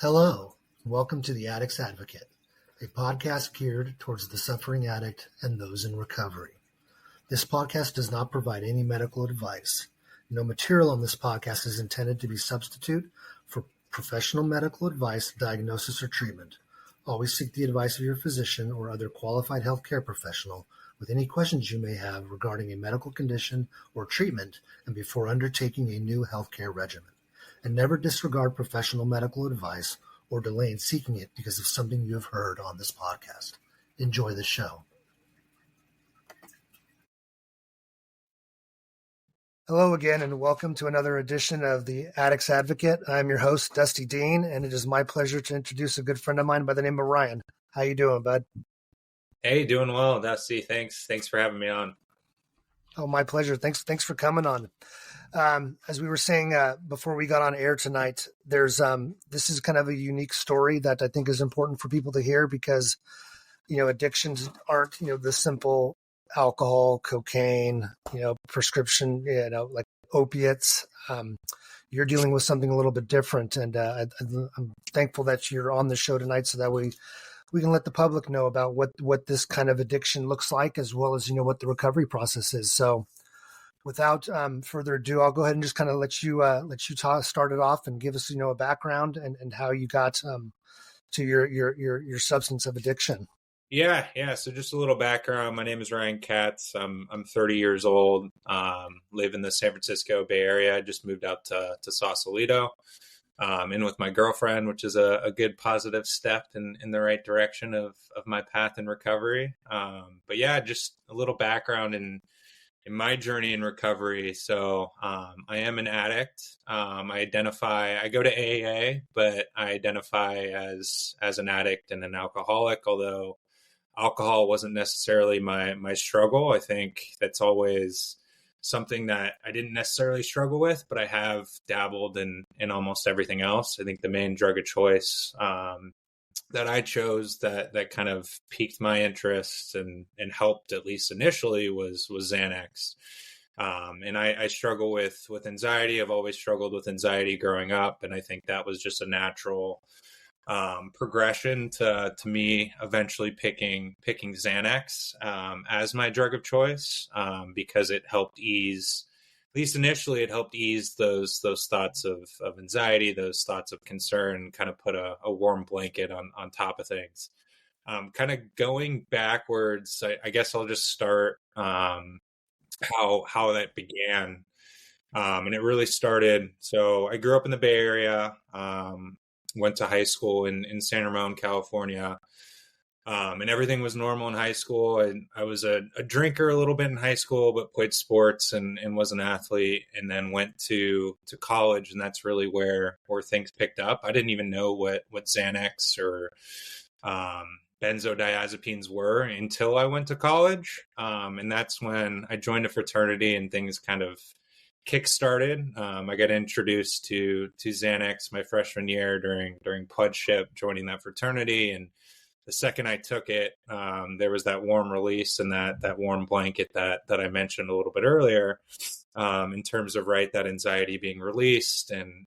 Hello, welcome to the Addict's Advocate, a podcast geared towards the suffering addict and those in recovery. This podcast does not provide any medical advice. No material on this podcast is intended to be substitute for professional medical advice, diagnosis, or treatment. Always seek the advice of your physician or other qualified healthcare professional with any questions you may have regarding a medical condition or treatment and before undertaking a new healthcare regimen. And never disregard professional medical advice or delay in seeking it because of something you have heard on this podcast. Enjoy the show. Hello again, and welcome to another edition of the Addict's Advocate. I'm your host, Dusty Dean, and it is my pleasure to introduce a good friend of mine by the name of Ryan. How you doing, bud? Hey, doing well, Dusty. Thanks for having me on. Oh, my pleasure. Thanks for coming on. As we were saying before we got on air tonight, there's this is kind of a unique story that I think is important for people to hear because, addictions aren't, the simple alcohol, cocaine, prescription, like opiates. You're dealing with something a little bit different. And I'm thankful that you're on the show tonight so that we can let the public know about what this kind of addiction looks like, as well as, what the recovery process is. So without further ado, I'll go ahead and just kind of let you start it off and give us, a background and how you got to your substance of addiction. Yeah. So just a little background. My name is Ryan Katz. I'm 30 years old. Live in the San Francisco Bay Area. I just moved out to Sausalito. In with my girlfriend, which is a good positive step in the right direction of my path in recovery. But yeah, just a little background in my journey in recovery. So I am an addict. I go to AA, but I identify as an addict and an alcoholic, although alcohol wasn't necessarily my struggle. I think that's always something that I didn't necessarily struggle with, but I have dabbled in almost everything else. I think the main drug of choice that I chose that kind of piqued my interest and helped, at least initially, was Xanax. And I struggle with anxiety. I've always struggled with anxiety growing up. And I think that was just a natural progression to me eventually picking Xanax as my drug of choice because it helped ease, at least initially, it helped ease those thoughts of anxiety, those thoughts of concern, kind of put a warm blanket on top of things. Kind of going backwards, I guess I'll just start how that began. And it really started, so I grew up in the Bay Area, went to high school in San Ramon, California. And everything was normal in high school. I was a drinker a little bit in high school, but played sports and was an athlete, and then went to college. And that's really where things picked up. I didn't even know what Xanax or benzodiazepines were until I went to college. And that's when I joined a fraternity and things kind of kick-started. I got introduced to Xanax my freshman year during pudship, joining that fraternity. And the second I took it, there was that warm release and that warm blanket that I mentioned a little bit earlier, in terms of that anxiety being released and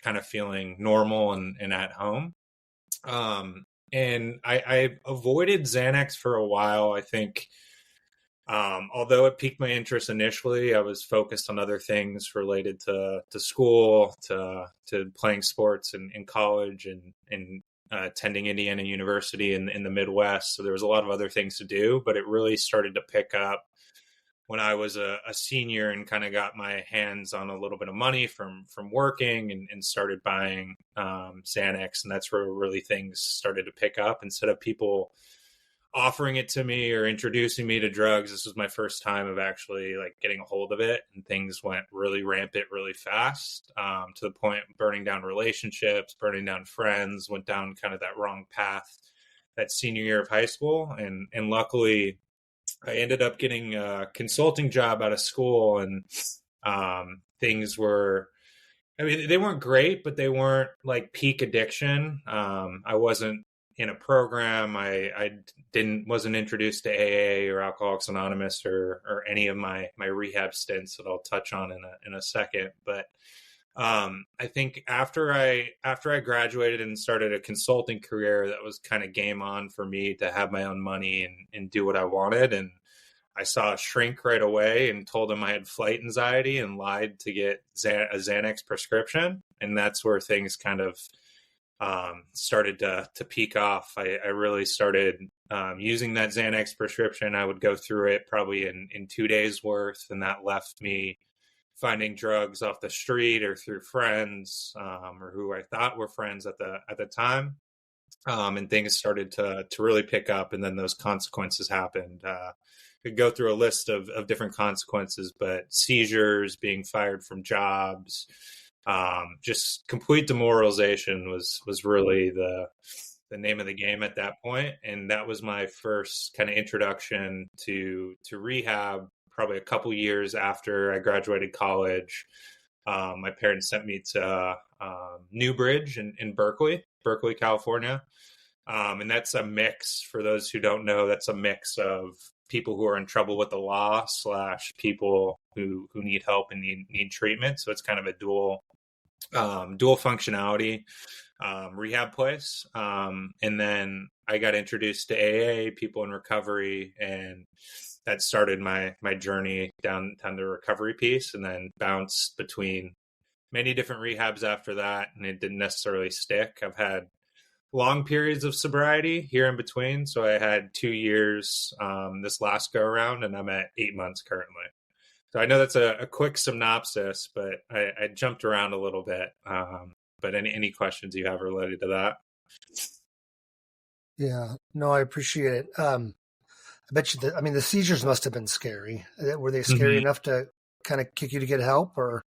kind of feeling normal and at home. And I avoided Xanax for a while. I think, although it piqued my interest initially, I was focused on other things related to school, to playing sports in college and attending Indiana University in the Midwest. So there was a lot of other things to do, but it really started to pick up when I was a senior and kind of got my hands on a little bit of money from working and started buying Xanax. And that's where really things started to pick up. Instead of people offering it to me or introducing me to drugs, this was my first time of actually getting a hold of it, and things went really rampant really fast, to the point of burning down relationships, burning down friends, went down kind of that wrong path that senior year of high school. And luckily I ended up getting a consulting job out of school, and things were, they weren't great, but they weren't like peak addiction. I wasn't in a program. I wasn't introduced to AA or Alcoholics Anonymous or any of my rehab stints that I'll touch on in a second. But I think after I graduated and started a consulting career, that was kind of game on for me to have my own money and do what I wanted. And I saw a shrink right away and told him I had flight anxiety and lied to get a Xanax prescription. And that's where things kind of started to peak off. I really started using that Xanax prescription. I would go through it probably in 2 days worth, and that left me finding drugs off the street or through friends, or who I thought were friends at the time. And things started to really pick up, and then those consequences happened. Could go through a list of different consequences, but seizures, being fired from jobs, just complete demoralization was really the name of the game at that point. And that was my first kind of introduction to rehab. Probably a couple years after I graduated college, my parents sent me to Newbridge in Berkeley, California. And that's a mix, for those who don't know, that's a mix of people who are in trouble with the law / people who need help and need treatment. So it's kind of a dual functionality rehab place. And then I got introduced to AA, people in recovery, and that started my journey down the recovery piece, and then bounced between many different rehabs after that. And it didn't necessarily stick. I've had long periods of sobriety here in between. So I had 2 years this last go around, and I'm at 8 months currently. So I know that's a quick synopsis, but I jumped around a little bit. But any questions you have related to that? Yeah, no, I appreciate it. I bet you the seizures must have been scary. Were they scary enough to kind of kick you to get help, or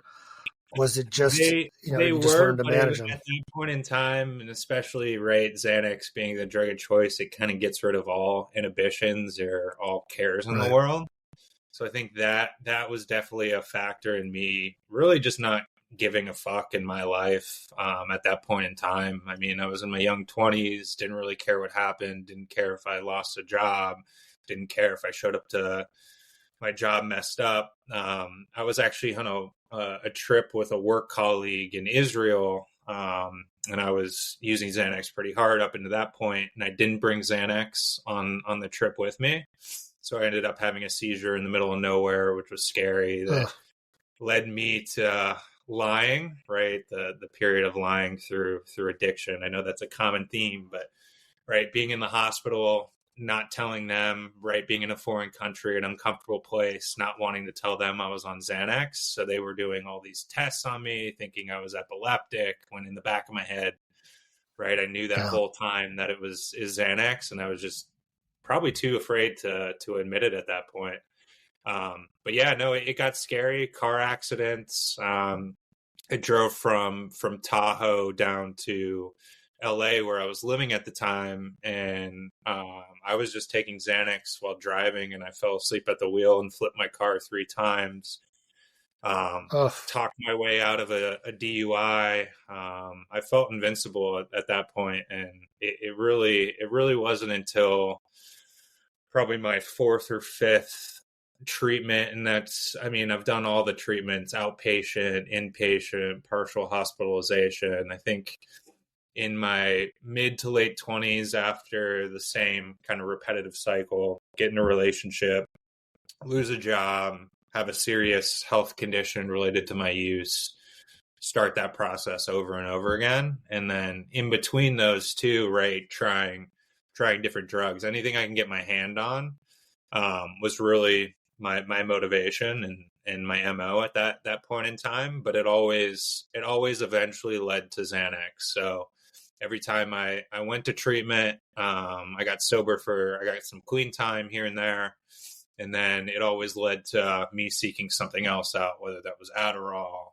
was it just, they you just were, learned to manage them? At that point in time, and especially Xanax being the drug of choice, it kind of gets rid of all inhibitions or all cares in the world. So I think that was definitely a factor in me really just not giving a fuck in my life at that point in time. I mean, I was in my young 20s, didn't really care what happened, didn't care if I lost a job, didn't care if I showed up to my job messed up. I was actually on a trip with a work colleague in Israel, and I was using Xanax pretty hard up into that point, and I didn't bring Xanax on the trip with me. So I ended up having a seizure in the middle of nowhere, which was scary. That led me to lying, right? The period of lying through addiction. I know that's a common theme, but right, being in the hospital, not telling them, right, being in a foreign country, an uncomfortable place, not wanting to tell them I was on Xanax. So they were doing all these tests on me, thinking I was epileptic, when in the back of my head, right, I knew that whole time that is Xanax, and I was just probably too afraid to admit it at that point. But yeah, no, it got scary. Car accidents. I drove from Tahoe down to LA, where I was living at the time, and I was just taking Xanax while driving, and I fell asleep at the wheel and flipped my car 3 times. Talked my way out of a DUI. I felt invincible at that point, and it really wasn't until probably my 4th or 5th treatment, and I've done all the treatments: outpatient, inpatient, partial hospitalization. I think in my mid to late 20s, after the same kind of repetitive cycle, get in a relationship, lose a job, have a serious health condition related to my use, start that process over and over again. And then in between those two, right, trying different drugs, anything I can get my hand on, was really my motivation and my MO at that point in time. But it always eventually led to Xanax. So every time I went to treatment, I got sober I got some clean time here and there. And then it always led to me seeking something else out, whether that was Adderall,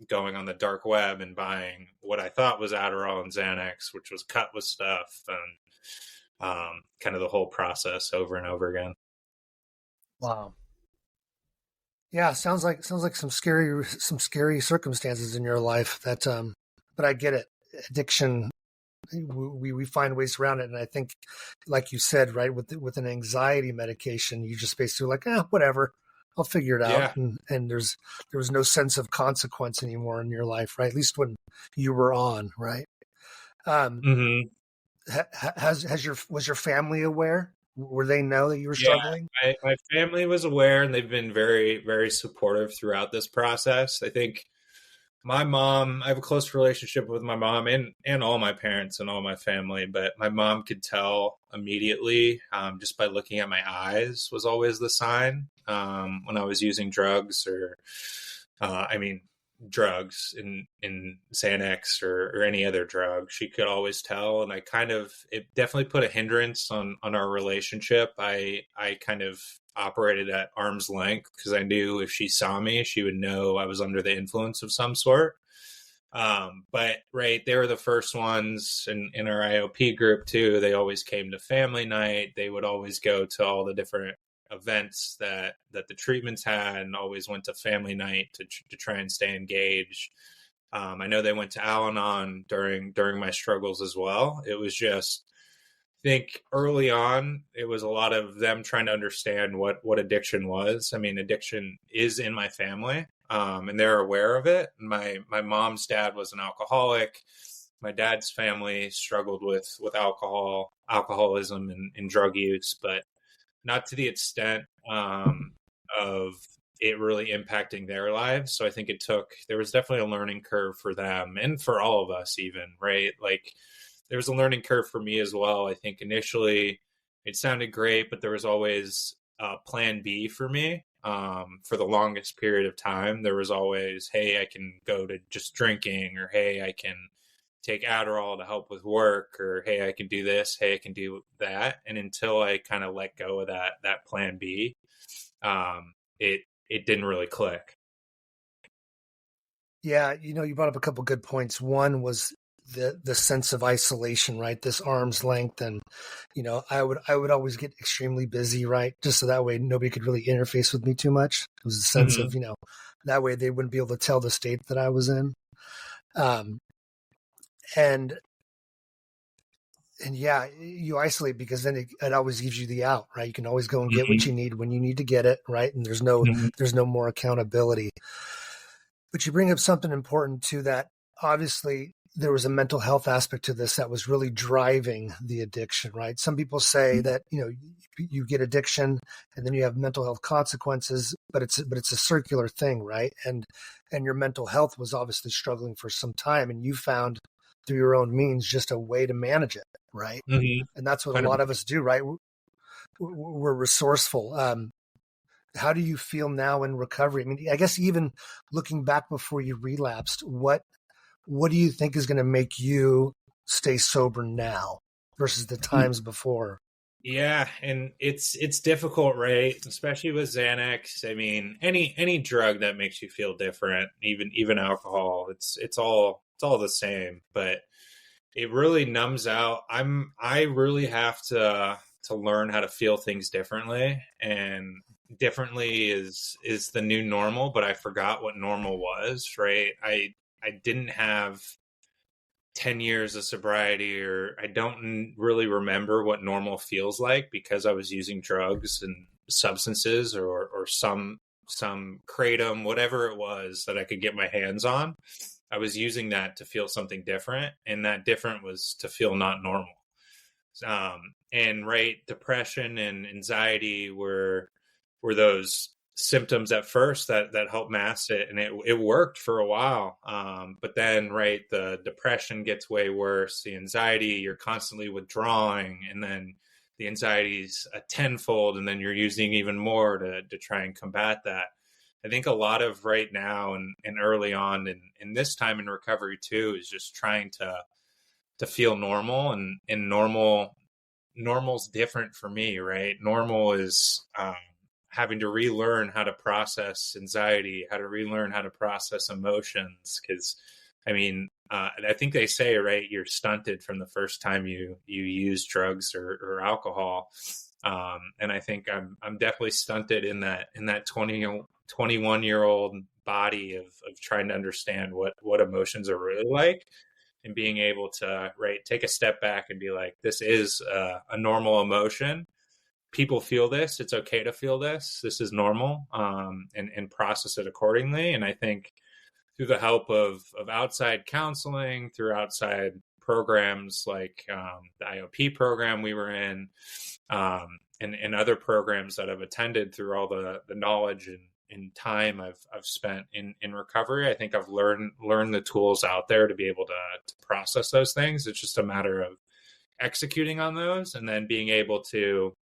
going on the dark web and buying what I thought was Adderall and Xanax, which was cut with stuff, and kind of the whole process over and over again. Wow. Yeah, sounds like some scary circumstances in your life. That, but I get it. Addiction, we find ways around it, and I think, like you said, right, with an anxiety medication, you just basically like, whatever, I'll figure it out. Yeah. And there was no sense of consequence anymore in your life, right? At least when you were on, right? Um, Hmm. was your family aware? Were they know that you were Yeah. struggling? My family was aware, and they've been very, very supportive throughout this process. I think my mom, I have a close relationship with my mom and all my parents and all my family, but my mom could tell immediately, just by looking at my eyes was always the sign, when I was using drugs or, I mean, drugs in Xanax or any other drug. She could always tell. And it definitely put a hindrance on our relationship. I kind of operated at arm's length because I knew if she saw me, she would know I was under the influence of some sort. But right, they were the first ones in our IOP group too. They always came to family night. They would always go to all the different events that the treatments had, and always went to family night to try and stay engaged. I know they went to Al-Anon during my struggles as well. It was just, I think early on, it was a lot of them trying to understand what addiction was. I mean, addiction is in my family, and they're aware of it. My mom's dad was an alcoholic. My dad's family struggled with alcoholism, and drug use, but not to the extent, of it really impacting their lives. So I think there was definitely a learning curve for them and for all of us, even, right? Like, there was a learning curve for me as well. I think initially it sounded great, but there was always plan B for me. For the longest period of time, there was always, hey, I can go to just drinking, or hey, I can take Adderall to help with work, or hey, I can do this, hey, I can do that. And until I kind of let go of that plan B, it didn't really click. Yeah, you brought up a couple good points. One was the sense of isolation, right? This arm's length, and I would always get extremely busy, right? Just so that way nobody could really interface with me too much. It was a sense Hmm. of that way they wouldn't be able to tell the state that I was in. Um, and and yeah, you isolate because then it always gives you the out, right? You can always go and get what Hmm. you need when you need to get it, right? And Hmm. there's no more accountability. But you bring up something important too, that obviously there was a mental health aspect to this that was really driving the addiction, right? Some people say that, you get addiction and then you have mental health consequences, but it's a circular thing, right? And your mental health was obviously struggling for some time, and you found through your own means just a way to manage it, right? Hmm. And that's what a 100%. lot of us do, right? We're resourceful. How do you feel now in recovery? I mean, I guess even looking back before you relapsed, what do you think is going to make you stay sober now versus the times before? Yeah, and it's difficult, right? Especially with Xanax. I mean, any drug that makes you feel different, even alcohol, it's all the same, but it really numbs out. I really have to learn how to feel things differently, and differently is the new normal, but I forgot what normal was, right? I didn't have 10 years of sobriety, or I don't really remember what normal feels like, because I was using drugs and substances, or some kratom, whatever it was that I could get my hands on. I was using that to feel something different, and that different was to feel not normal. And right, depression and anxiety were those symptoms at first that helped mask it, and it worked for a while. But then, right, the depression gets way worse. The anxiety, you're constantly withdrawing, and then the anxiety's a tenfold, and then you're using even more to try and combat that. I think a lot of right now and early on in this time in recovery too is just trying to feel normal, and normal's different for me, right? Normal is, having to relearn how to process anxiety, how to relearn how to process emotions. Because, I mean, I think they say, right, you're stunted from the first time you use drugs or alcohol. And I think I'm definitely stunted in that 21 year old body of trying to understand what emotions are really like, and being able to, right, take a step back and be like, this is a normal emotion, people feel this. It's okay to feel this. This is normal, and process it accordingly. And I think through the help of outside counseling, through outside programs like the IOP program we were in, and other programs that I've attended, through all the knowledge and time I've spent in recovery, I think I've learned the tools out there to be able to process those things. It's just a matter of executing on those, and then being able to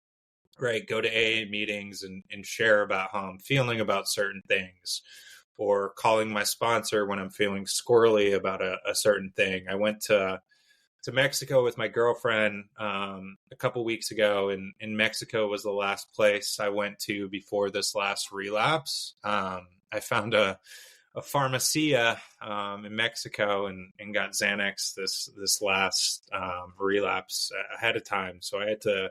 go to AA meetings and share about how I'm feeling about certain things, or calling my sponsor when I'm feeling squirrely about a certain thing. I went to Mexico with my girlfriend a couple weeks ago, and in Mexico was the last place I went to before this last relapse. I found a pharmacia in Mexico and got Xanax this last relapse ahead of time. So I had to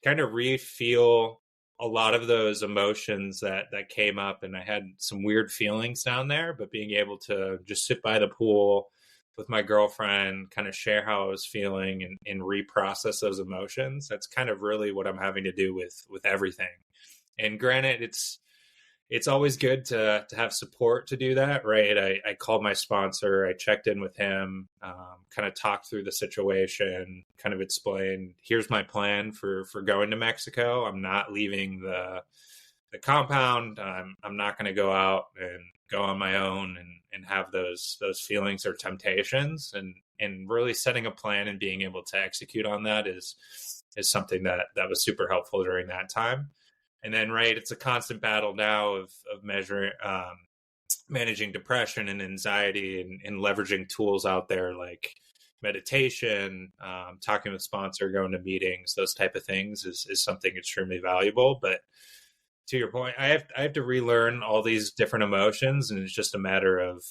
kind of re-feel a lot of those emotions that came up, and I had some weird feelings down there, but being able to just sit by the pool with my girlfriend, kind of share how I was feeling and reprocess those emotions. That's kind of really what I'm having to do with everything. And granted, it's always good to have support to do that, right? I called my sponsor, I checked in with him, kind of talked through the situation, kind of explained, here's my plan for going to Mexico. I'm not leaving the compound. I'm not going to go out and go on my own and have those feelings or temptations, and really setting a plan and being able to execute on that is something that was super helpful during that time. And then, it's a constant battle now of measuring, managing depression and anxiety, and leveraging tools out there like meditation, talking with sponsor, going to meetings, those type of things is something extremely valuable. But to your point, I have to relearn all these different emotions, and it's just a matter of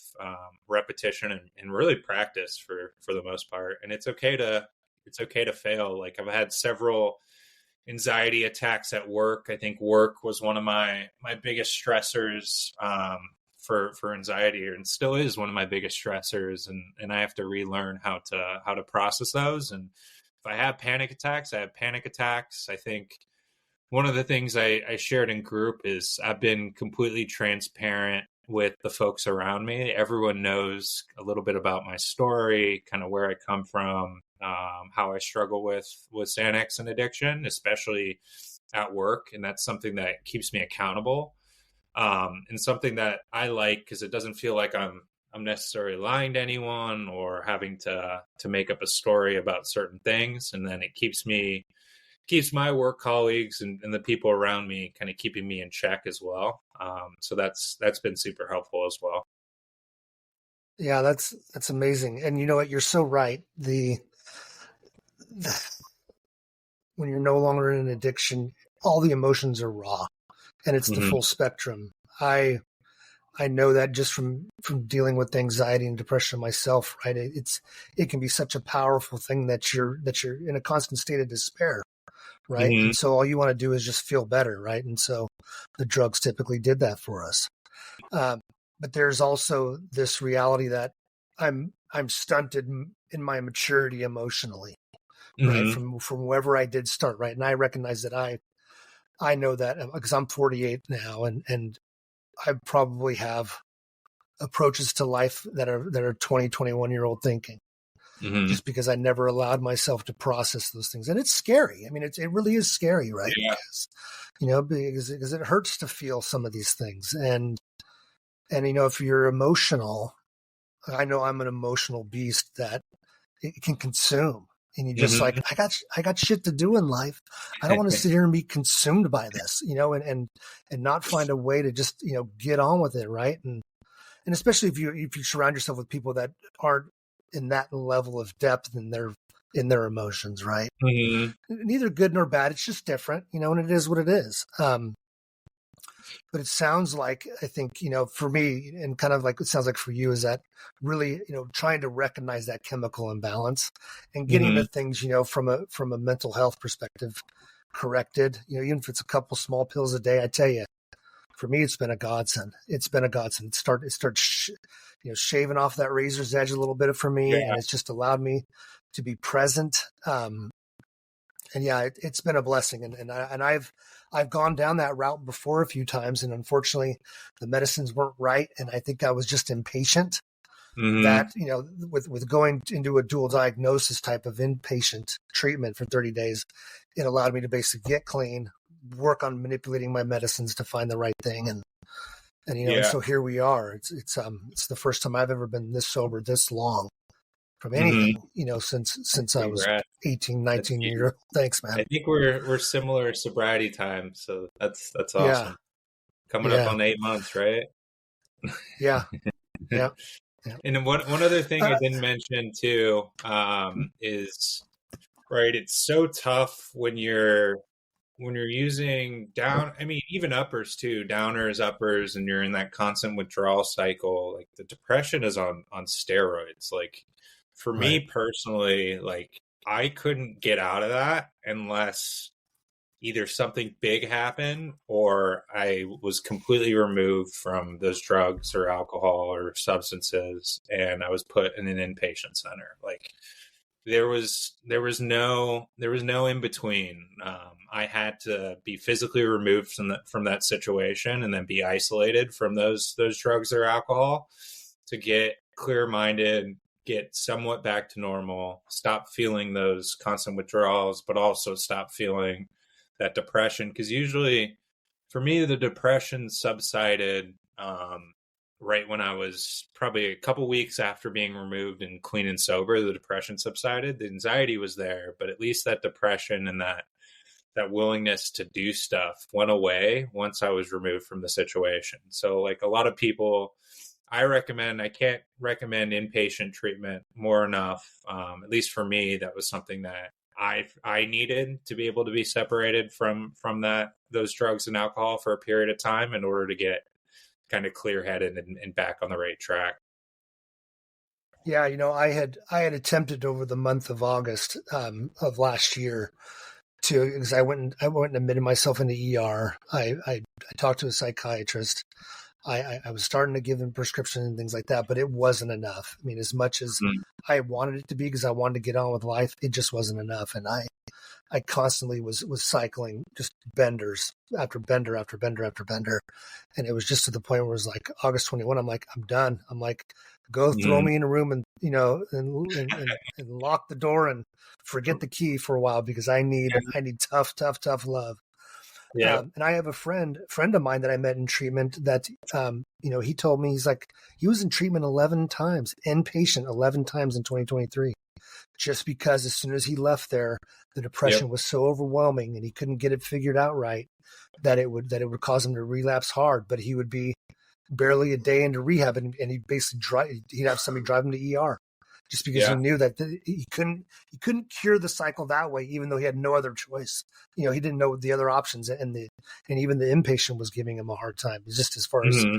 repetition and really practice for the most part. And it's okay to fail. Like, I've had several anxiety attacks at work. I think work was one of my biggest stressors for anxiety, and still is one of my biggest stressors. And I have to relearn how to process those. And if I have panic attacks, I have panic attacks. I think one of the things I shared in group is I've been completely transparent with the folks around me. Everyone knows a little bit about my story, kind of where I come from, how I struggle with Xanax and addiction, especially at work. And that's something that keeps me accountable, and something that I like, because it doesn't feel like I'm necessarily lying to anyone or having to make up a story about certain things. And then it keeps my work colleagues and the people around me kind of keeping me in check as well. So that's been super helpful as well. Yeah, that's amazing. And you know what? You're so right. When you're no longer in an addiction, all the emotions are raw, and it's the full spectrum. I know that just from dealing with anxiety and depression myself, right? It can be such a powerful thing that you're in a constant state of despair. Right. And so all you want to do is just feel better. Right. And so the drugs typically did that for us. But there's also this reality that I'm stunted in my maturity emotionally, right? From wherever I did start. Right. And I recognize that I know that because I'm 48 now, and I probably have approaches to life that are 20, 21-year-old thinking. Just because I never allowed myself to process those things. And it's scary. I mean, it really is scary, right? Yeah. Because it hurts to feel some of these things. And if you're emotional, I know I'm an emotional beast that it can consume. And you just like, I got shit to do in life. I don't want to sit here and be consumed by this, and not find a way to just, get on with it. Right. And especially if you surround yourself with people that aren't in that level of depth in their emotions, right? Neither good nor bad. It's just different, and it is what it is. But it sounds like, I think, for me, and kind of like it sounds like for you, is that really, trying to recognize that chemical imbalance and getting the things, from a mental health perspective corrected, even if it's a couple small pills a day. I tell you, for me, it's been a godsend. It starts shaving off that razor's edge a little bit for me. Yeah. And it's just allowed me to be present. And yeah, it's been a blessing. And I've gone down that route before a few times. And unfortunately the medicines weren't right. And I think I was just impatient Mm-hmm. that, with going into a dual diagnosis type of inpatient treatment for 30 days, it allowed me to basically get clean, work on manipulating my medicines to find the right thing. And Yeah. so here we are. It's the first time I've ever been this sober this long from Mm-hmm. anything, since I was Congrats. 18, That's 19 huge. years old. Thanks, man. I think we're similar sobriety time, so that's Yeah. awesome. Coming up Yeah. on 8 months, right? Yeah. Yeah. Yeah. And then one other thing I Uh, didn't mention too, is right. It's so tough when you're using down. I mean, even uppers too, downers, uppers, and you're in that constant withdrawal cycle. Like the depression is on steroids. Like for right. me personally, like I couldn't get out of that unless either something big happened or I was completely removed from those drugs or alcohol or substances and I was put in an inpatient center. Like there was no in between. I had to be physically removed from that situation and then be isolated from those drugs or alcohol to get clear minded, get somewhat back to normal, stop feeling those constant withdrawals, but also stop feeling that depression. Because usually, for me, the depression subsided right when I was probably a couple weeks after being removed and clean and sober. The depression subsided. The anxiety was there, but at least that depression and that willingness to do stuff went away once I was removed from the situation. So, like a lot of people, I can't recommend inpatient treatment more enough. At least for me, that was something that I needed to be able to be separated from those drugs and alcohol for a period of time in order to get kind of clear headed and back on the right track. Yeah. I had attempted over the month of August of last year because I went and admitted myself in the ER. I talked to a psychiatrist. I was starting to give him prescriptions and things like that, but it wasn't enough. I mean, as much as Mm. I wanted it to be because I wanted to get on with life, it just wasn't enough. And I constantly was cycling just benders after bender after bender after bender. And it was just to the point where it was like August 21. I'm like, I'm done. I'm like, go throw Mm. me in a room and lock the door and forget the key for a while because I need tough, tough, tough love. Yeah. And I have a friend of mine that I met in treatment that, he told me, he's like, he was in treatment 11 times, inpatient 11 times in 2023, just because as soon as he left there, the Yep. depression was so overwhelming and he couldn't get it figured out right that it would cause him to relapse hard. But he would be barely a day into rehab and he'd basically he'd have somebody drive him to ER just because he Yeah. knew that he couldn't cure the cycle that way, even though he had no other choice. He didn't know the other options, and even the inpatient was giving him a hard time. Just as far as Hmm.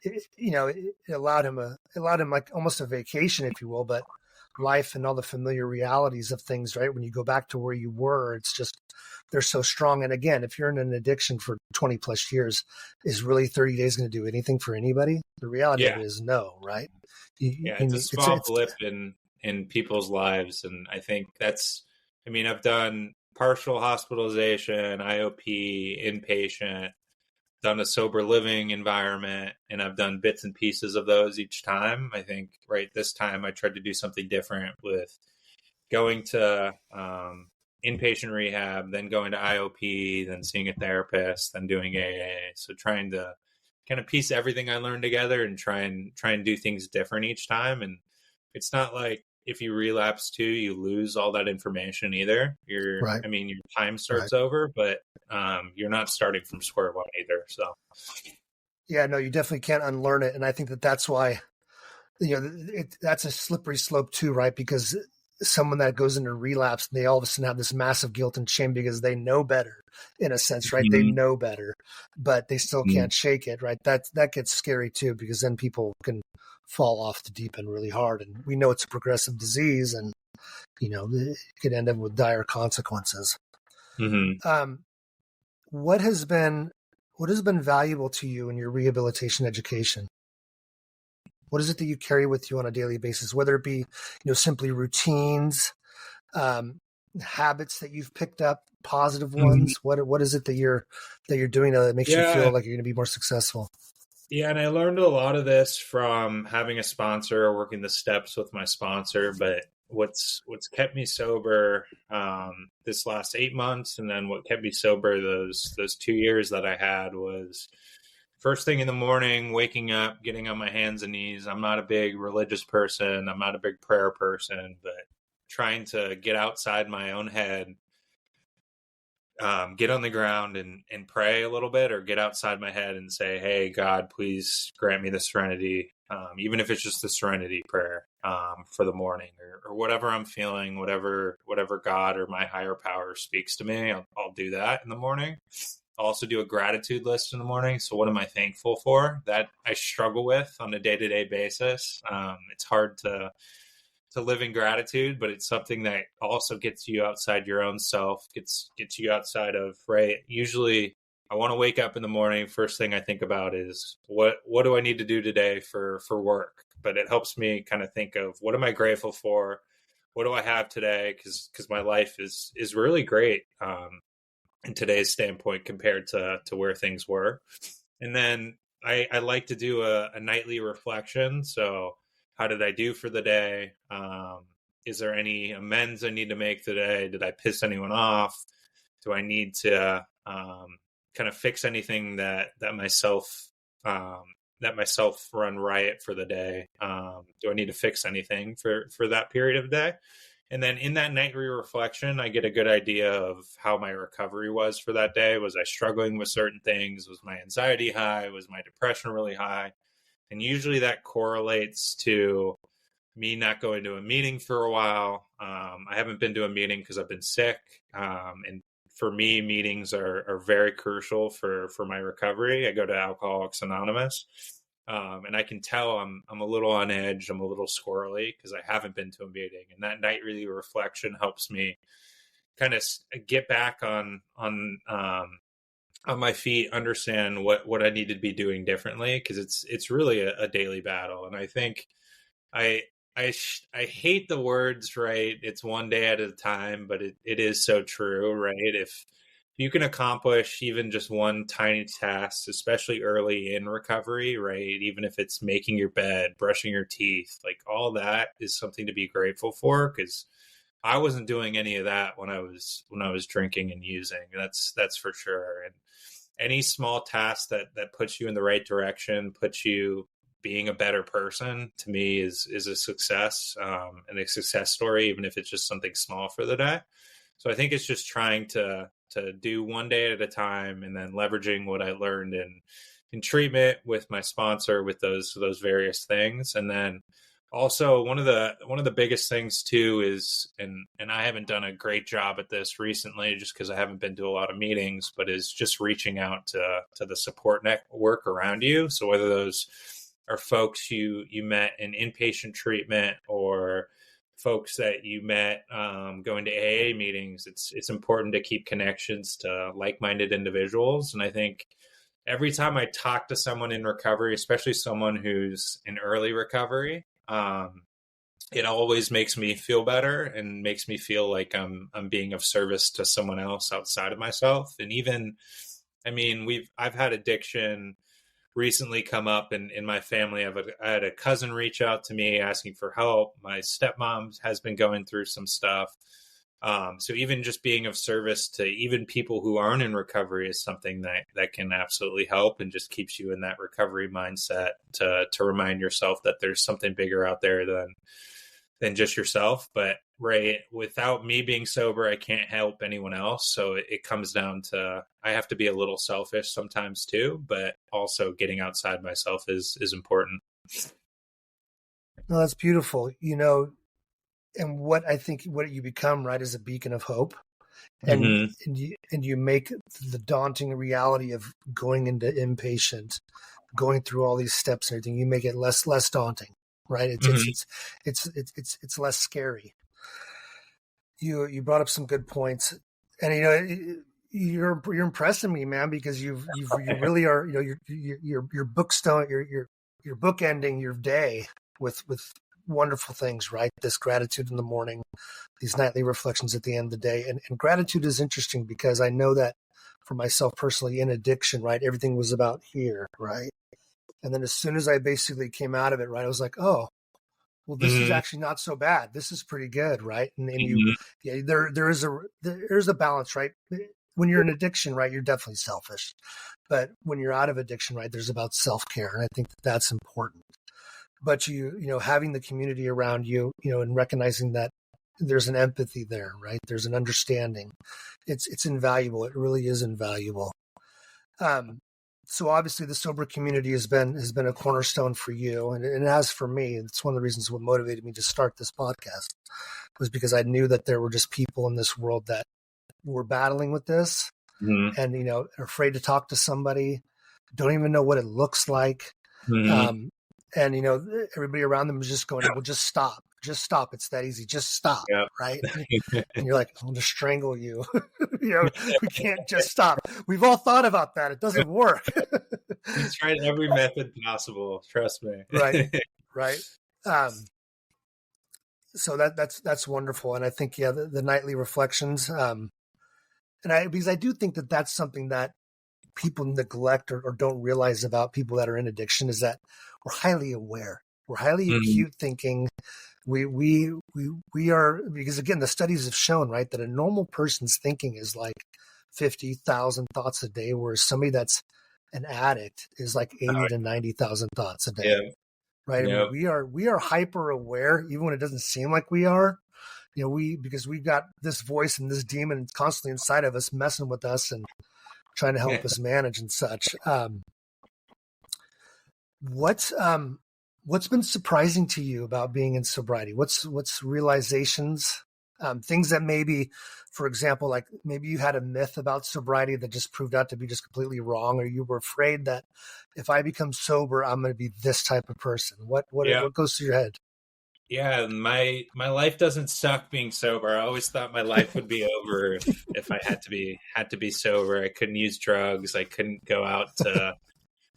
it allowed him like almost a vacation, if you will, but life and all the familiar realities of things, right? When you go back to where you were, it's just they're so strong. And again, if you're in an addiction for 20 plus years, is really 30 days going to do anything for anybody? The reality of Yeah. it is no, right? Yeah. You It's a need, small blip in people's lives, and I think that's. I mean, I've done partial hospitalization, IOP, inpatient, done a sober living environment, and I've done bits and pieces of those each time. I think right this time I tried to do something different with going to inpatient rehab, then going to IOP, then seeing a therapist, then doing AA. So trying to kind of piece everything I learned together and try and do things different each time. And it's not like if you relapse too, you lose all that information either. right, I mean, your time right. starts over, but you're not starting from square one either. So Yeah, no, you definitely can't unlearn it. And I think that's why, that's a slippery slope too, right? Because someone that goes into relapse, they all of a sudden have this massive guilt and shame because they know better in a sense, right? They Mhm. know better, but they still Mhm. can't shake it, right? That gets scary too, because then people can fall off the deep end really hard. And we know it's a progressive disease and, it could end up with dire consequences. Mhm. Um, what has been, what has been valuable to you in your rehabilitation education? What is it that you carry with you on a daily basis, whether it be, simply routines, habits that you've picked up, positive Mhm. ones? What is it that you're doing that makes you feel Yeah. like you're going to be more successful? Yeah, and I learned a lot of this from having a sponsor or working the steps with my sponsor. But what's kept me sober this last 8 months, and then what kept me sober those 2 years that I had was first thing in the morning, waking up, getting on my hands and knees. I'm not a big religious person. I'm not a big prayer person, but trying to get outside my own head, get on the ground and pray a little bit, or get outside my head and say, hey, God, please grant me the serenity, even if it's just the serenity prayer for the morning, or whatever I'm feeling, whatever God or my higher power speaks to me, I'll do that in the morning. I'll also do a gratitude list in the morning. So what am I thankful for? That I struggle with on a day-to-day basis. It's hard to live in gratitude, but it's something that also gets you outside your own self, gets you outside of, right. Usually I want to wake up in the morning. First thing I think about is what do I need to do today for work? But it helps me kind of think of, what am I grateful for? What do I have today? Because my life is really great in today's standpoint compared to where things were. And then I like to do a nightly reflection. So, how did I do for the day? Is there any amends I need to make today? Did I piss anyone off? Do I need to kind of fix anything that um, myself run riot for the day? Do I need to fix anything for that period of the day? And then in that nightly reflection, I get a good idea of how my recovery was for that day. Was I struggling with certain things? Was my anxiety high? Was my depression really high? And usually that correlates to me not going to a meeting for a while. I haven't been to a meeting because I've been sick. And for me, meetings are very crucial for my recovery. I go to Alcoholics Anonymous. And I can tell I'm a little on edge. I'm a little squirrely because I haven't been to a meeting, and that nightly reflection helps me kind of get back on my feet, understand what I need to be doing differently, because it's really a daily battle. And I think I I hate the words, right? It's one day at a time, but it is so true, right? If you can accomplish even just one tiny task, especially early in recovery, right? Even if it's making your bed, brushing your teeth, like all that is something to be grateful for, because I wasn't doing any of that when I was drinking and using. That's for sure. And any small task that puts you in the right direction, puts you being a better person, to me is a success, and a success story, even if it's just something small for the day. So I think it's just trying to do one day at a time, and then leveraging what I learned in treatment with my sponsor with those various things. And then also one of the biggest things too is, and I haven't done a great job at this recently just because I haven't been to a lot of meetings, but is just reaching out to the support network around you. So whether those are folks you met in inpatient treatment, or folks that you met going to AA meetings, it's important to keep connections to like-minded individuals. And I think every time I talk to someone in recovery, especially someone who's in early recovery, it always makes me feel better and makes me feel like I'm being of service to someone else outside of myself. And even, I mean, I've had addiction recently come up in my family. I had a cousin reach out to me asking for help. My stepmom has been going through some stuff. So even just being of service to even people who aren't in recovery is something that can absolutely help, and just keeps you in that recovery mindset to remind yourself that there's something bigger out there than just yourself. But right, without me being sober, I can't help anyone else. So it comes down to, I have to be a little selfish sometimes too, but also getting outside myself is important. No, that's beautiful. And what I think what you become, right, is a beacon of hope. And Mm-hmm. you make the daunting reality of going into inpatient, going through all these steps and everything, you make it less daunting, right? Mm-hmm. It's less scary. You brought up some good points, and you're impressing me, man, because you really are, your bookstone, your book ending your day with wonderful things, right? This gratitude in the morning, these nightly reflections at the end of the day. And gratitude is interesting because I know that for myself personally in addiction, right, everything was about here, right? And then as soon as I basically came out of it, right, I was like, oh, well, this is Mm-hmm. actually not so bad. This is pretty good, right? And you, Mm-hmm. yeah, there's a balance, right? When you're in addiction, right, you're definitely selfish, but when you're out of addiction, right, there's about self care, and I think that that's important. But having the community around you, and recognizing that there's an empathy there, right? There's an understanding. It's invaluable. It really is invaluable. Um, so obviously the sober community has been a cornerstone for you, and it has for me. It's one of the reasons what motivated me to start this podcast was because I knew that there were just people in this world that were battling with this, Mm-hmm. and are afraid to talk to somebody, don't even know what it looks like, Mm-hmm. um, and everybody around them is just going, well, just stop, it's that easy, just stop, Yep. right? And you're like, I'm going to strangle you. We can't just stop. We've all thought about that. It doesn't work. He's tried every method possible. Trust me. Right. Right. Um, so that's wonderful. And I think, yeah, the nightly reflections, because I do think that that's something that people neglect or don't realize about people that are in addiction is that we're highly aware. We're highly Mm-hmm. acute thinking. We are, because again, the studies have shown, right, that a normal person's thinking is like 50,000 thoughts a day, whereas somebody that's an addict is like 80 to 90,000 thoughts a day. Yeah. Right. I Yeah. mean, we are hyper aware, even when it doesn't seem like we are, because we've got this voice and this demon constantly inside of us messing with us and trying to help us manage and such. What's been surprising to you about being in sobriety? What's realizations, things that maybe, for example, like maybe you had a myth about sobriety that just proved out to be just completely wrong, or you were afraid that if I become sober, I'm going to be this type of person. What Yeah. goes through your head? Yeah, my life doesn't suck being sober. I always thought my life would be over if I had to be sober. I couldn't use drugs. I couldn't go out to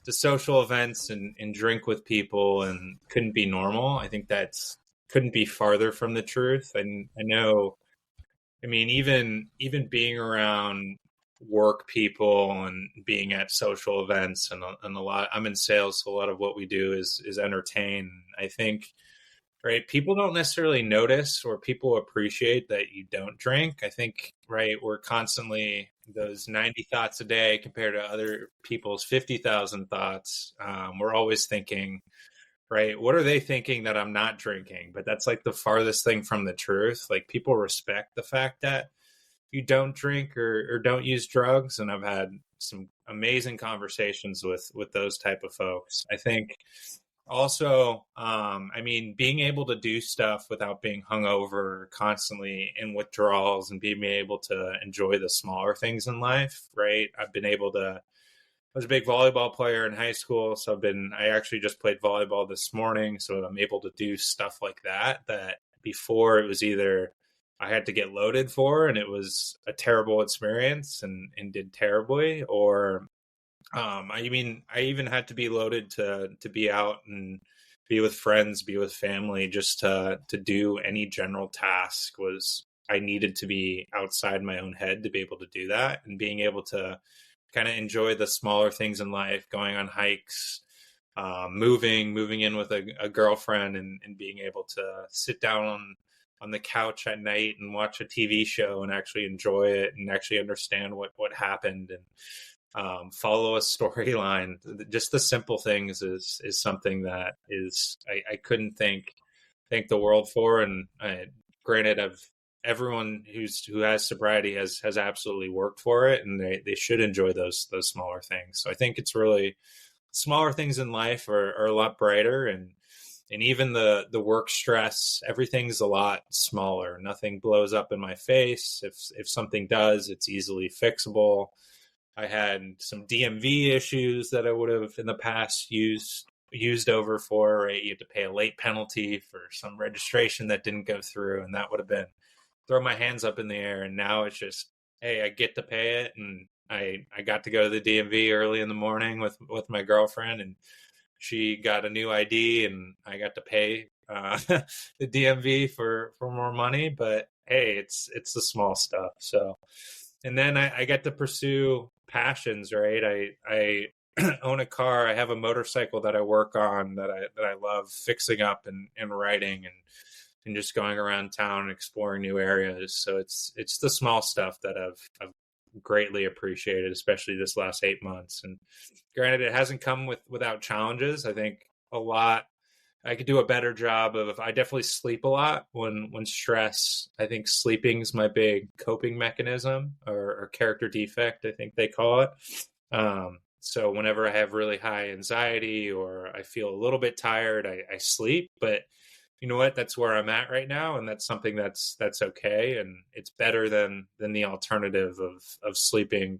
social events and drink with people and couldn't be normal. I think that's couldn't be farther from the truth. And I know, I mean, even being around work people and being at social events and a lot, I'm in sales, so a lot of what we do is entertain. I think, right, people don't necessarily notice or people appreciate that you don't drink. I think, right, we're constantly those 90 thoughts a day compared to other people's 50,000 thoughts. We're always thinking, right, what are they thinking that I'm not drinking? But that's like the farthest thing from the truth. Like, people respect the fact that you don't drink or don't use drugs. And I've had some amazing conversations with those type of folks. I think also, I mean, being able to do stuff without being hungover, constantly in withdrawals, and being able to enjoy the smaller things in life, right? I was a big volleyball player in high school, so I actually just played volleyball this morning, so I'm able to do stuff like that before it was either I had to get loaded for, and it was a terrible experience and did terribly, or I even had to be loaded to be out and be with friends, be with family, just to do any general task. Was I needed to be outside my own head to be able to do that, and being able to kind of enjoy the smaller things in life, going on hikes, moving in with a girlfriend, and being able to sit down on the couch at night and watch a TV show and actually enjoy it and actually understand what happened and follow a storyline. Just the simple things is something that is I couldn't thank the world for. And granted, everyone who has sobriety has absolutely worked for it, and they should enjoy those smaller things. So I think it's really smaller things in life are a lot brighter, and even the work stress, everything's a lot smaller. Nothing blows up in my face. If something does, it's easily fixable. I had some DMV issues that I would have in the past used over for, right? You had to pay a late penalty for some registration that didn't go through, and that would have been throw my hands up in the air. And now it's just, hey, I get to pay it, and I got to go to the DMV early in the morning with my girlfriend, and she got a new ID, and I got to pay the DMV for more money, but hey, it's the small stuff. So, and then I get to pursue passions, right? I own a car. I have a motorcycle that I work on that I love fixing up and riding and just going around town and exploring new areas. So it's the small stuff that I've greatly appreciated, especially this last 8 months. And granted, it hasn't come without challenges. I think a lot. I could do a better job of. I definitely sleep a lot when stress. I think sleeping is my big coping mechanism or character defect, I think they call it. So whenever I have really high anxiety or I feel a little bit tired, I sleep. But you know what? That's where I'm at right now, and that's something that's okay, and it's better than the alternative of sleeping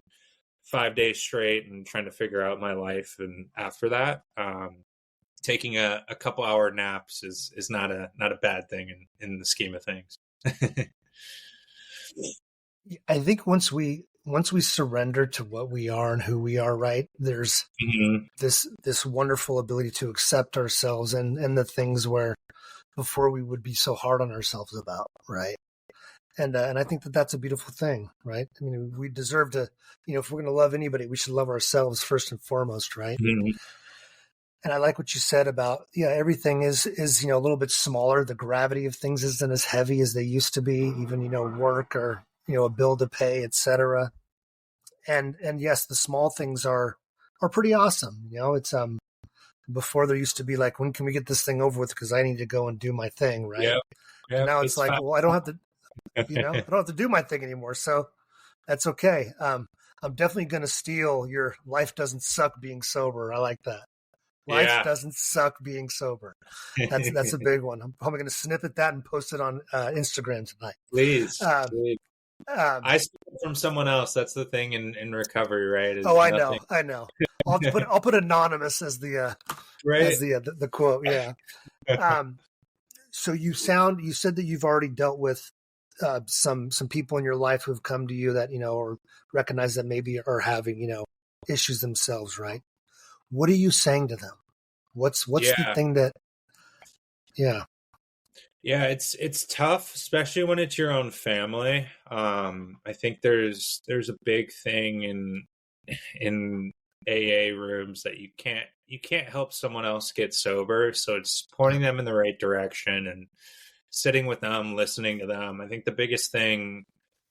5 days straight and trying to figure out my life. And after that, taking a couple hour naps is not a bad thing in the scheme of things. I think once we surrender to what we are and who we are, right, there's this wonderful ability to accept ourselves and the things where before we would be so hard on ourselves about, right? And I think that's a beautiful thing, right? I mean, we deserve to, if we're going to love anybody, we should love ourselves first and foremost, right? And I like what you said about, everything is a little bit smaller. The gravity of things isn't as heavy as they used to be, even, work or, a bill to pay, et cetera. And yes, the small things are pretty awesome. It's, before there used to be like, when can we get this thing over with? Because I need to go and do my thing, right? Yeah. And now it's like, fun. Well, I don't have to, I don't have to do my thing anymore. So that's okay. I'm definitely going to steal your "life doesn't suck being sober." I like that. Life doesn't suck being sober. That's a big one. I'm probably going to snippet that and post it on Instagram tonight. Please. I stole from someone else. That's the thing in recovery, right? I know. I'll put anonymous as the as the quote. Yeah. So you said that you've already dealt with some people in your life who've come to you that or recognize that maybe are having issues themselves, right? What are you saying to them? What's the thing that? Yeah, it's tough, especially when it's your own family. I think there's a big thing in AA rooms that you can't help someone else get sober. So it's pointing them in the right direction and sitting with them, listening to them. I think the biggest thing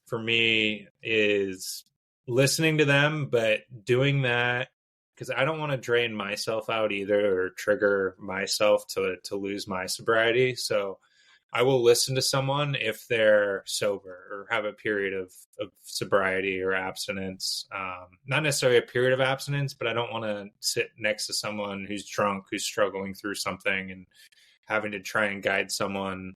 for me is listening to them, but doing that because I don't want to drain myself out either or trigger myself to lose my sobriety. So I will listen to someone if they're sober or have a period of sobriety or abstinence. Not necessarily a period of abstinence, but I don't want to sit next to someone who's drunk, who's struggling through something and having to try and guide someone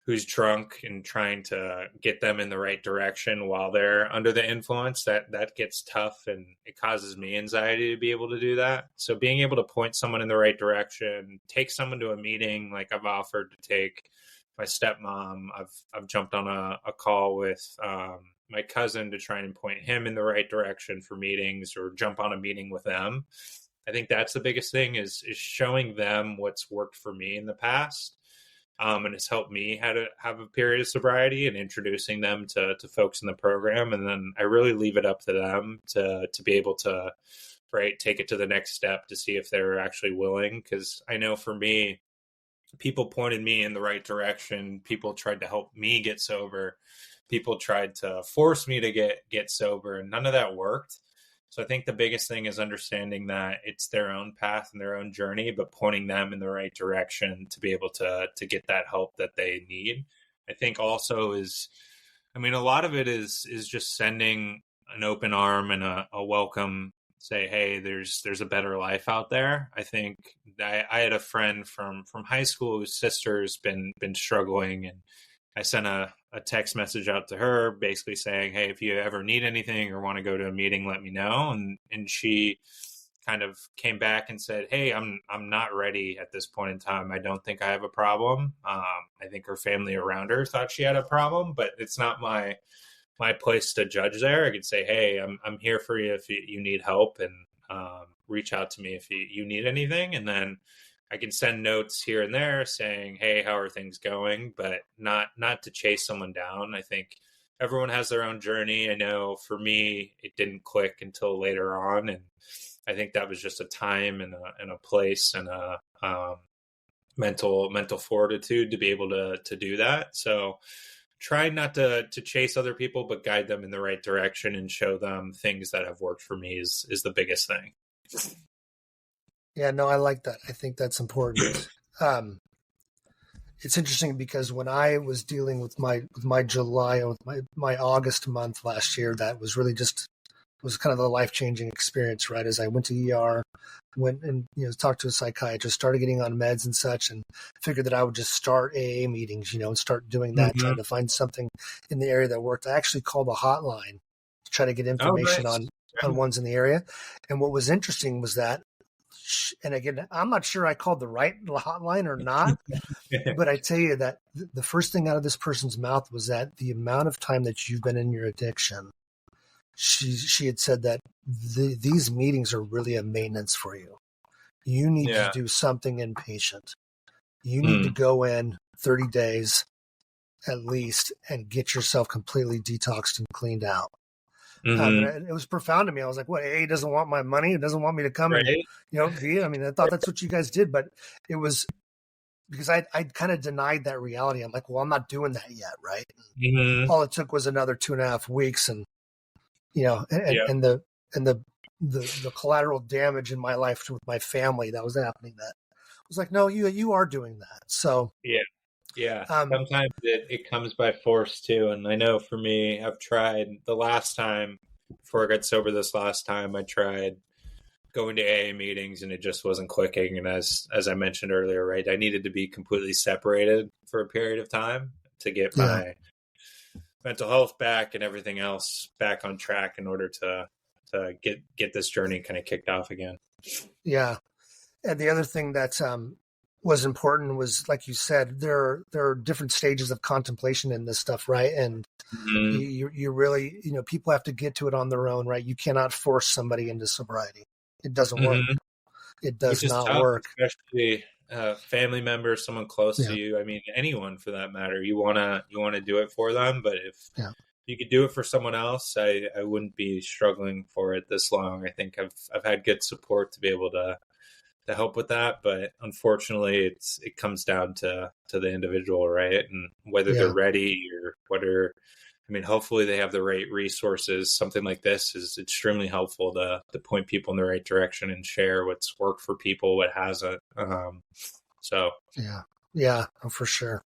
who's drunk and trying to get them in the right direction while they're under the influence. That gets tough, and it causes me anxiety to be able to do that. So being able to point someone in the right direction, take someone to a meeting, like I've offered to take my stepmom. I've jumped on a call with my cousin to try and point him in the right direction for meetings or jump on a meeting with them. I think that's the biggest thing is showing them what's worked for me in the past. And it's helped me how to have a period of sobriety and introducing them to folks in the program. And then I really leave it up to them to be able to, take it to the next step to see if they're actually willing. Because I know for me, people pointed me in the right direction. People tried to help me get sober. People tried to force me to get sober, and none of that worked. So I think the biggest thing is understanding that it's their own path and their own journey, but pointing them in the right direction to be able to get that help that they need. I think also a lot of it is just sending an open arm and a welcome, say, hey, there's a better life out there. I think I had a friend from high school whose sister's been struggling, and I sent a text message out to her basically saying, hey, if you ever need anything or want to go to a meeting, let me know. And she kind of came back and said, hey, I'm not ready at this point in time. I don't think I have a problem. I think her family around her thought she had a problem, but it's not my place to judge there. I could say, hey, I'm here for you if you need help, and reach out to me if you need anything. And then I can send notes here and there saying, "Hey, how are things going?" But not to chase someone down. I think everyone has their own journey. I know for me, it didn't click until later on, and I think that was just a time and a place and a mental fortitude to be able to do that. So try not to chase other people, but guide them in the right direction and show them things that have worked for me is the biggest thing. Yeah, no, I like that. I think that's important. It's interesting because when I was dealing with my July and with my August month last year, that was really just was kind of a life-changing experience, right? As I went to ER, went and talked to a psychiatrist, started getting on meds and such, and figured that I would just start AA meetings, and start doing that, trying to find something in the area that worked. I actually called a hotline to try to get information on ones in the area. And what was interesting was that, and again, I'm not sure I called the right hotline or not, but I tell you that the first thing out of this person's mouth was that the amount of time that you've been in your addiction, she had said that these meetings are really a maintenance for you. You need to do something inpatient. You need to go in 30 days at least and get yourself completely detoxed and cleaned out. And it was profound to me. I was like, what, AA doesn't want my money? It doesn't want me to come and, be, I mean, I thought that's what you guys did, but it was because I kind of denied that reality. I'm like, well, I'm not doing that yet. Right. All it took was another 2.5 weeks. And, and the collateral damage in my life with my family that was happening, that was like, no, you are doing that. So, yeah. Sometimes it comes by force too. And I know for me, I've tried the last time before I got sober this last time, I tried going to AA meetings and it just wasn't clicking. And as I mentioned earlier, right, I needed to be completely separated for a period of time to get my mental health back and everything else back on track in order to get this journey kind of kicked off again. Yeah. And the other thing that was important was, like you said, there are different stages of contemplation in this stuff, right? And you really, people have to get to it on their own, right? You cannot force somebody into sobriety. It doesn't work. It does not tough, work. Especially family members, someone close to you. I mean, anyone for that matter. You wanna do it for them, but if you could do it for someone else, I wouldn't be struggling for it this long. I think I've had good support to be able to help with that, but unfortunately it comes down to the individual, right? And whether they're ready or whether, I mean, hopefully they have the right resources. Something like this is extremely helpful to point people in the right direction and share what's worked for people, what hasn't. For sure.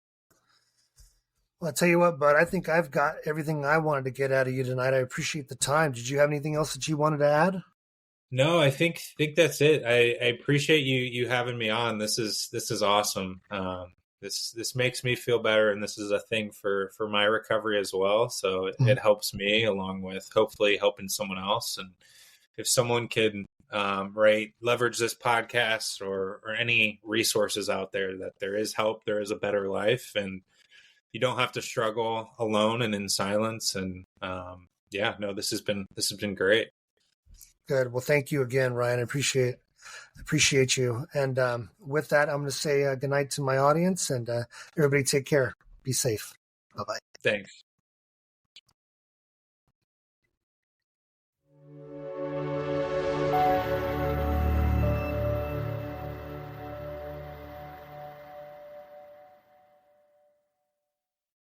Well, I'll tell you what, bud, I think I've got everything I wanted to get out of you tonight. I appreciate the time. Did you have anything else that you wanted to add? No, I think that's it. I appreciate you having me on. This is awesome. This makes me feel better, and this is a thing for my recovery as well. So it helps me along with hopefully helping someone else. And if someone can leverage this podcast or any resources out there, that there is help, there is a better life, and you don't have to struggle alone and in silence. And this has been great. Good. Well, thank you again, Ryan. I appreciate you. And with that, I'm going to say good night to my audience, and everybody take care. Be safe. Bye-bye. Thanks.